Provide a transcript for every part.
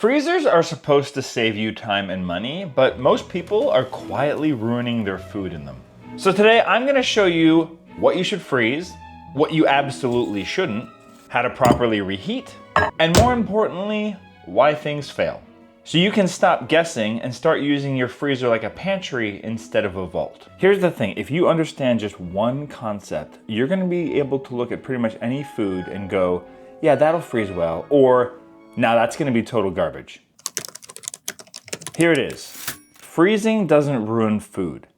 Freezers are supposed to save you time and money, but most people are quietly ruining their food in them. So today I'm gonna show you what you should freeze, what you absolutely shouldn't, how to properly reheat, and more importantly, why things fail. So you can stop guessing and start using your freezer like a pantry instead of a vault. Here's the thing, if you understand just one concept, you're gonna be able to look at pretty much any food and go, yeah, that'll freeze well, or now that's gonna be total garbage. Here it is. Freezing doesn't ruin food.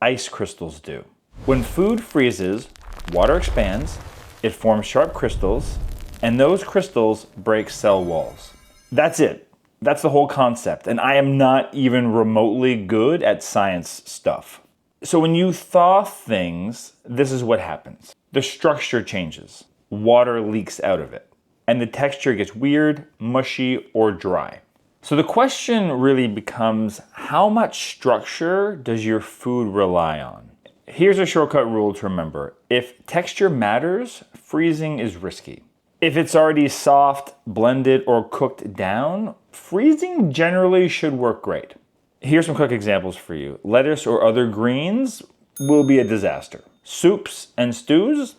Ice crystals do. When food freezes, water expands, it forms sharp crystals, and those crystals break cell walls. That's it. That's the whole concept, and I am not even remotely good at science stuff. So when you thaw things, this is what happens. The structure changes. Water leaks out of it. And the texture gets weird, mushy, or dry. So the question really becomes, how much structure does your food rely on? Here's a shortcut rule to remember. If texture matters, freezing is risky. If it's already soft, blended, or cooked down, freezing generally should work great. Here's some quick examples for you. Lettuce or other greens will be a disaster. Soups and stews,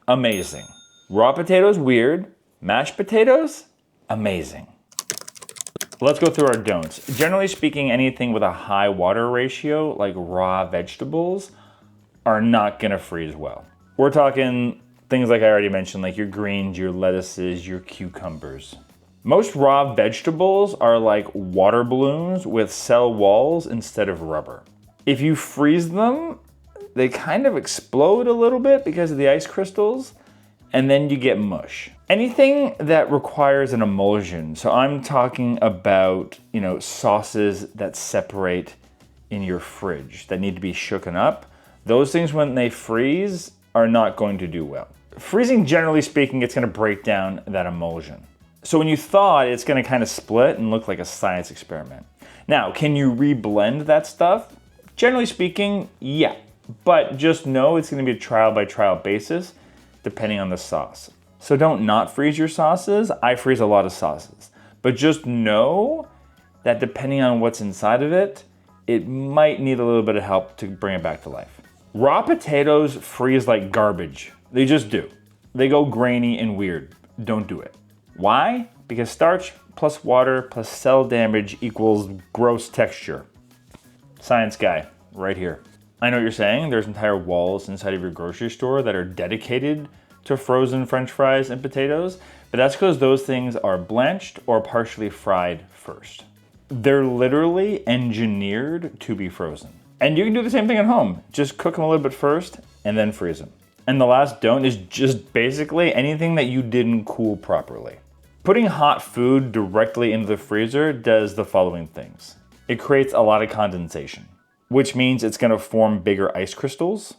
amazing. Raw potatoes, weird. Mashed potatoes, amazing. Let's go through our don'ts. Generally speaking, anything with a high water ratio, like raw vegetables, are not gonna freeze well. We're talking things like I already mentioned, like your greens, your lettuces, your cucumbers. Most raw vegetables are like water balloons with cell walls instead of rubber. If you freeze them, they kind of explode a little bit because of the ice crystals, and then you get mush. Anything that requires an emulsion, so I'm talking about, sauces that separate in your fridge that need to be shooken up, those things when they freeze are not going to do well. Freezing, generally speaking, it's gonna break down that emulsion. So when you thaw it, it's gonna kind of split and look like a science experiment. Now, can you reblend that stuff? Generally speaking, yeah, but just know it's gonna be a trial by trial basis depending on the sauce. So don't not freeze your sauces. I freeze a lot of sauces. But just know that depending on what's inside of it, it might need a little bit of help to bring it back to life. Raw potatoes freeze like garbage. They just do. They go grainy and weird. Don't do it. Why? Because starch plus water plus cell damage equals gross texture. Science guy, right here. I know what you're saying. There's entire walls inside of your grocery store that are dedicated to frozen French fries and potatoes, but that's because those things are blanched or partially fried first. They're literally engineered to be frozen. And you can do the same thing at home. Just cook them a little bit first and then freeze them. And the last don't is just basically anything that you didn't cool properly. Putting hot food directly into the freezer does the following things. It creates a lot of condensation, which means it's gonna form bigger ice crystals.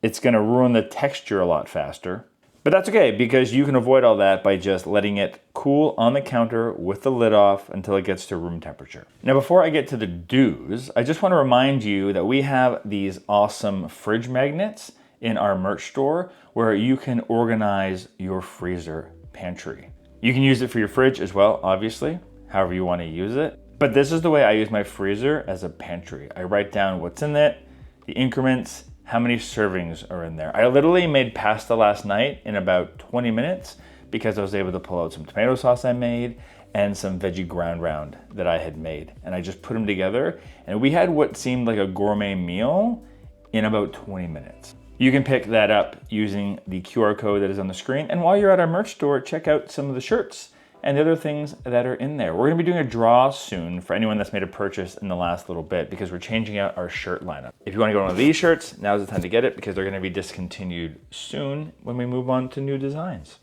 It's gonna ruin the texture a lot faster. But that's okay, because you can avoid all that by just letting it cool on the counter with the lid off until it gets to room temperature. Now, before I get to the do's, I just wanna remind you that we have these awesome fridge magnets in our merch store where you can organize your freezer pantry. You can use it for your fridge as well, obviously, however you wanna use it. But this is the way I use my freezer as a pantry. I write down what's in it, the increments, how many servings are in there. I literally made pasta last night in about 20 minutes because I was able to pull out some tomato sauce I made and some veggie ground round that I had made. And I just put them together and we had what seemed like a gourmet meal in about 20 minutes. You can pick that up using the QR code that is on the screen. And while you're at our merch store, check out some of the shirts and the other things that are in there. We're gonna be doing a draw soon for anyone that's made a purchase in the last little bit because we're changing out our shirt lineup. If you wanna go one of these shirts, now's the time to get it because they're gonna be discontinued soon when we move on to new designs.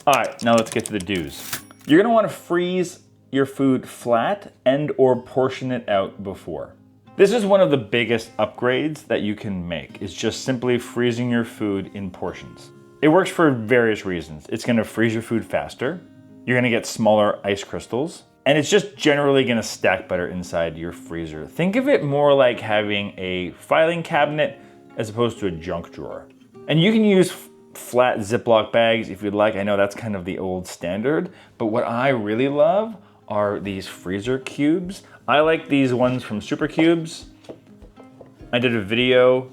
All right, now let's get to the do's. You're gonna wanna freeze your food flat and or portion it out before. This is one of the biggest upgrades that you can make, is just simply freezing your food in portions. It works for various reasons. It's gonna freeze your food faster, you're gonna get smaller ice crystals, and it's just generally gonna stack better inside your freezer. Think of it more like having a filing cabinet as opposed to a junk drawer. And you can use flat Ziploc bags if you'd like. I know that's kind of the old standard, but what I really love are these freezer cubes. I like these ones from Super Cubes. I did a video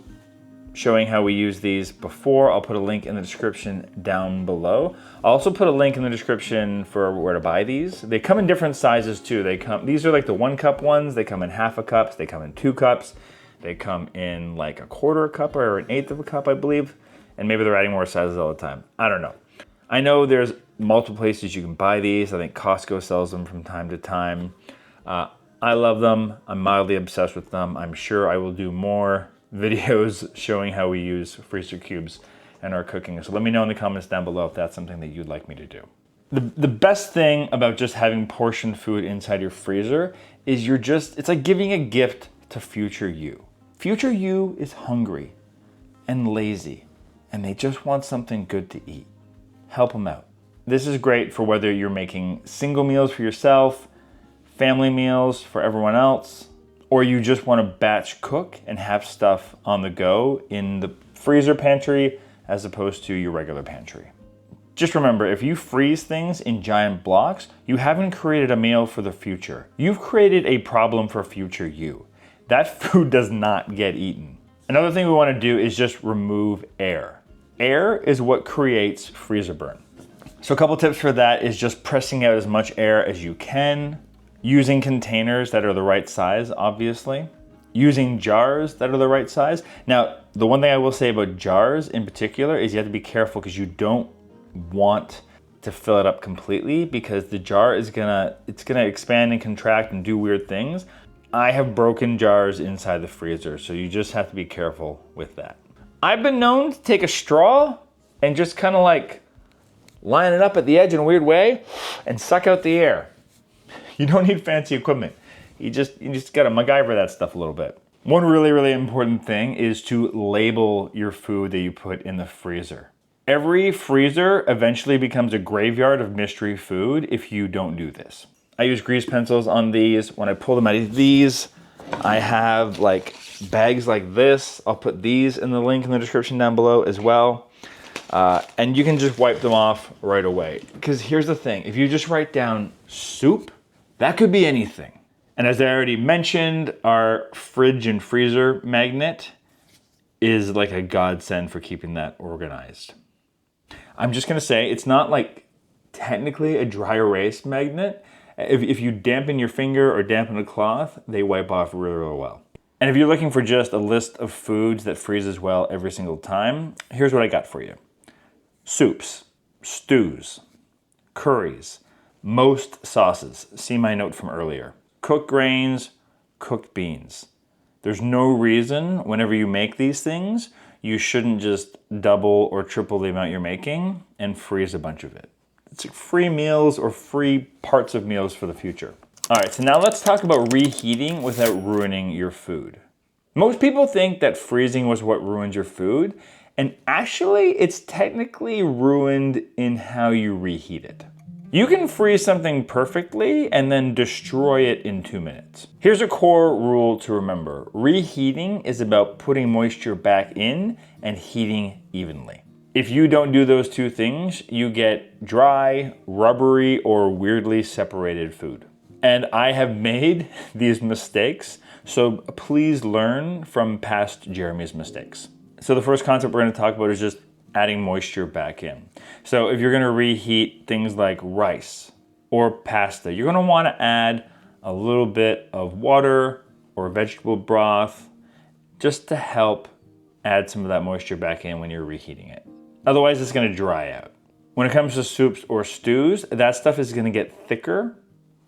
showing how we use these before. I'll put a link in the description down below. I'll also put a link in the description for where to buy these. They come in different sizes too. These are like the 1 cup ones. They come in half a cup. They come in 2 cups. They come in like a 1/4 cup or an 1/8 of a cup, I believe. And maybe they're adding more sizes all the time. I don't know. I know there's multiple places you can buy these. I think Costco sells them from time to time. I love them. I'm mildly obsessed with them. I'm sure I will do more videos showing how we use freezer cubes in our cooking. So let me know in the comments down below if that's something that you'd like me to do. The best thing about just having portioned food inside your freezer is it's like giving a gift to future you. Future you is hungry and lazy and they just want something good to eat. Help them out. This is great for whether you're making single meals for yourself, family meals for everyone else, or you just want to batch cook and have stuff on the go in the freezer pantry as opposed to your regular pantry. Just remember, if you freeze things in giant blocks, you haven't created a meal for the future. You've created a problem for future you. That food does not get eaten. Another thing we want to do is just remove air. Air is what creates freezer burn. So a couple tips for that is just pressing out as much air as you can, using containers that are the right size, obviously, using jars that are the right size. Now, the one thing I will say about jars in particular is you have to be careful because you don't want to fill it up completely because the jar is gonna expand and contract and do weird things. I have broken jars inside the freezer, so you just have to be careful with that. I've been known to take a straw and just kind of like line it up at the edge in a weird way and suck out the air. You don't need fancy equipment. You just gotta MacGyver that stuff a little bit. One really important thing is to label your food that you put in the freezer. Every freezer eventually becomes a graveyard of mystery food if you don't do this. I use grease pencils on these. When I pull them out of these, I have like bags like this. I'll put these in the link in the description down below as well. And you can just wipe them off right away. Because here's the thing, if you just write down soup, that could be anything. And as I already mentioned, our fridge and freezer magnet is like a godsend for keeping that organized. I'm just gonna say, it's not like technically a dry erase magnet. If you dampen your finger or dampen a cloth, they wipe off really well. And if you're looking for just a list of foods that freezes well every single time, here's what I got for you. Soups, stews, curries, most sauces. See my note from earlier. Cooked grains, cooked beans. There's no reason whenever you make these things, you shouldn't just double or triple the amount you're making and freeze a bunch of it. It's like free meals or free parts of meals for the future. All right, so now let's talk about reheating without ruining your food. Most people think that freezing was what ruins your food, and actually it's technically ruined in how you reheat it. You can freeze something perfectly and then destroy it in 2 minutes. Here's a core rule to remember. Reheating is about putting moisture back in and heating evenly. If you don't do those two things, you get dry, rubbery, or weirdly separated food. And I have made these mistakes, so please learn from past Jeremy's mistakes. So the first concept we're gonna talk about is just adding moisture back in. So if you're gonna reheat things like rice or pasta, you're gonna wanna add a little bit of water or vegetable broth just to help add some of that moisture back in when you're reheating it. Otherwise, it's gonna dry out. When it comes to soups or stews, that stuff is gonna get thicker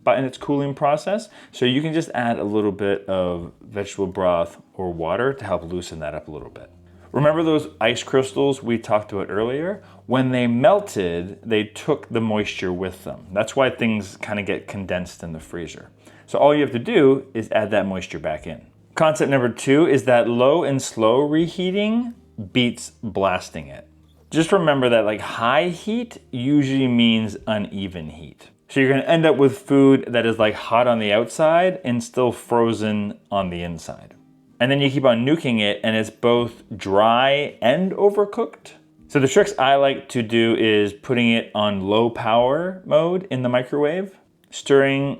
in its cooling process, so you can just add a little bit of vegetable broth or water to help loosen that up a little bit. Remember those ice crystals we talked about earlier? When they melted, they took the moisture with them. That's why things kind of get condensed in the freezer. So all you have to do is add that moisture back in. Concept number 2 is that low and slow reheating beats blasting it. Just remember that like high heat usually means uneven heat. So you're gonna end up with food that is like hot on the outside and still frozen on the inside. And then you keep on nuking it and it's both dry and overcooked. So the tricks I like to do is putting it on low power mode in the microwave. stirring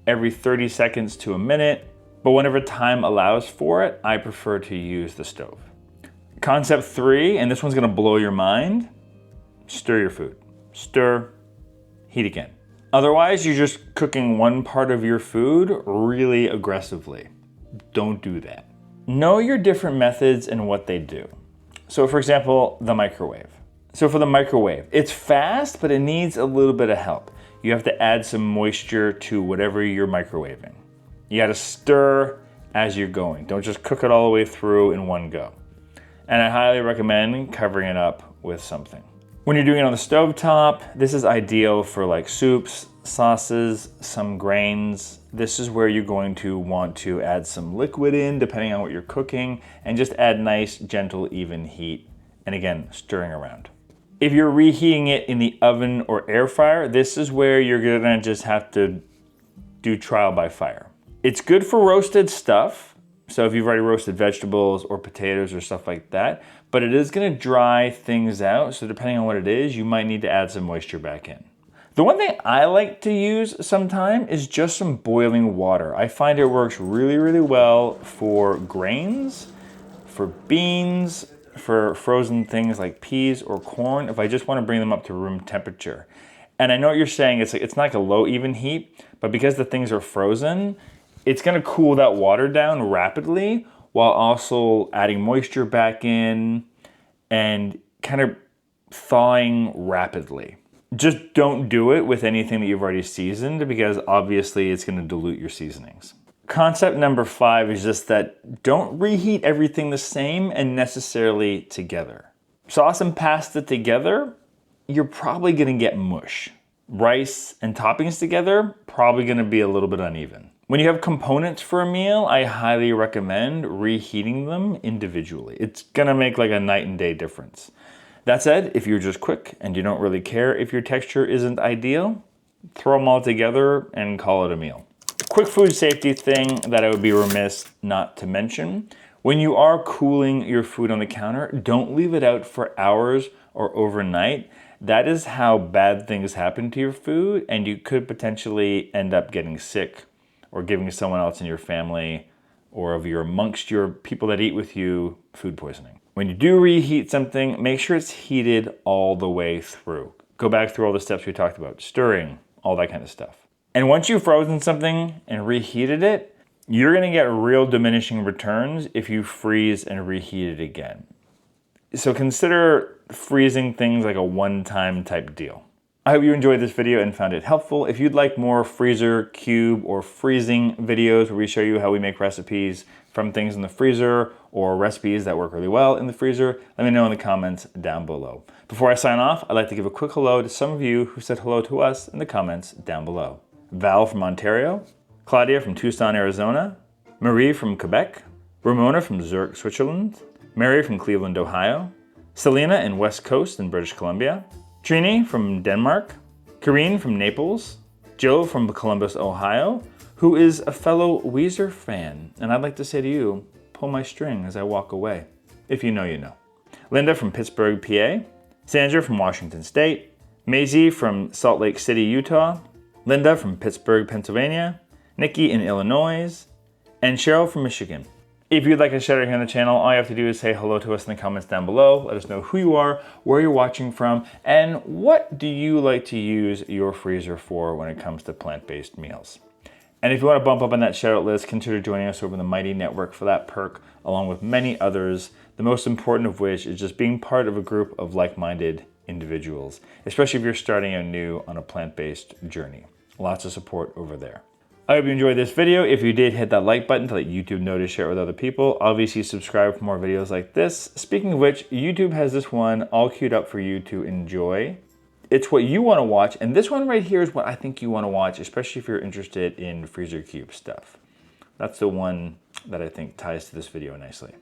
every 30 seconds to a minute, but whenever time allows for it, I prefer to use the stove. Concept 3, and this one's gonna blow your mind, stir your food. Stir, heat again. Otherwise, you're just cooking one part of your food really aggressively. Don't do that. Know your different methods and what they do. So for example, the microwave. So for the microwave, it's fast, but it needs a little bit of help. You have to add some moisture to whatever you're microwaving. You gotta stir as you're going. Don't just cook it all the way through in one go. And I highly recommend covering it up with something. When you're doing it on the stovetop, this is ideal for like soups, sauces, some grains. This is where you're going to want to add some liquid in, depending on what you're cooking, and just add nice, gentle, even heat. And again, stirring around. If you're reheating it in the oven or air fryer, this is where you're gonna just have to do trial by fire. It's good for roasted stuff. So if you've already roasted vegetables or potatoes or stuff like that, but it is gonna dry things out. So depending on what it is, you might need to add some moisture back in. The one thing I like to use sometime is just some boiling water. I find it works really, really well for grains, for beans, for frozen things like peas or corn, if I just wanna bring them up to room temperature. And I know what you're saying, it's not like a low even heat, but because the things are frozen, it's gonna cool that water down rapidly while also adding moisture back in and kind of thawing rapidly. Just don't do it with anything that you've already seasoned because obviously it's gonna dilute your seasonings. Concept number 5 is just that don't reheat everything the same and necessarily together. Sauce and pasta together, you're probably gonna get mush. Rice and toppings together, probably gonna be a little bit uneven. When you have components for a meal, I highly recommend reheating them individually. It's gonna make like a night and day difference. That said, if you're just quick and you don't really care if your texture isn't ideal, throw them all together and call it a meal. Quick food safety thing that I would be remiss not to mention, when you are cooling your food on the counter, don't leave it out for hours or overnight. That is how bad things happen to your food and you could potentially end up getting sick or giving someone else in your family or amongst your people that eat with you food poisoning. When you do reheat something, make sure it's heated all the way through. Go back through all the steps we talked about, stirring, all that kind of stuff. And once you've frozen something and reheated it, you're gonna get real diminishing returns if you freeze and reheat it again. So consider freezing things like a one-time type deal. I hope you enjoyed this video and found it helpful. If you'd like more freezer, cube, or freezing videos where we show you how we make recipes from things in the freezer or recipes that work really well in the freezer, let me know in the comments down below. Before I sign off, I'd like to give a quick hello to some of you who said hello to us in the comments down below. Val from Ontario, Claudia from Tucson, Arizona, Marie from Quebec, Ramona from Zurich, Switzerland, Mary from Cleveland, Ohio, Selena in West Coast in British Columbia, Trini from Denmark, Karine from Naples, Joe from Columbus, Ohio, who is a fellow Weezer fan. And I'd like to say to you, pull my string as I walk away. If you know, you know. Linda from Pittsburgh, PA, Sandra from Washington State, Maisie from Salt Lake City, Utah, Linda from Pittsburgh, Pennsylvania, Nikki in Illinois, and Cheryl from Michigan. If you'd like a shout out here on the channel, all you have to do is say hello to us in the comments down below. Let us know who you are, where you're watching from, and what do you like to use your freezer for when it comes to plant-based meals. And if you want to bump up on that shout out list, consider joining us over the Mighty Network for that perk, along with many others, the most important of which is just being part of a group of like-minded individuals, especially if you're starting out new on a plant-based journey. Lots of support over there. I hope you enjoyed this video. If you did, hit that like button to let YouTube know to share it with other people. Obviously, subscribe for more videos like this. Speaking of which, YouTube has this one all queued up for you to enjoy. It's what you want to watch, and this one right here is what I think you want to watch, especially if you're interested in freezer cube stuff. That's the one that I think ties to this video nicely.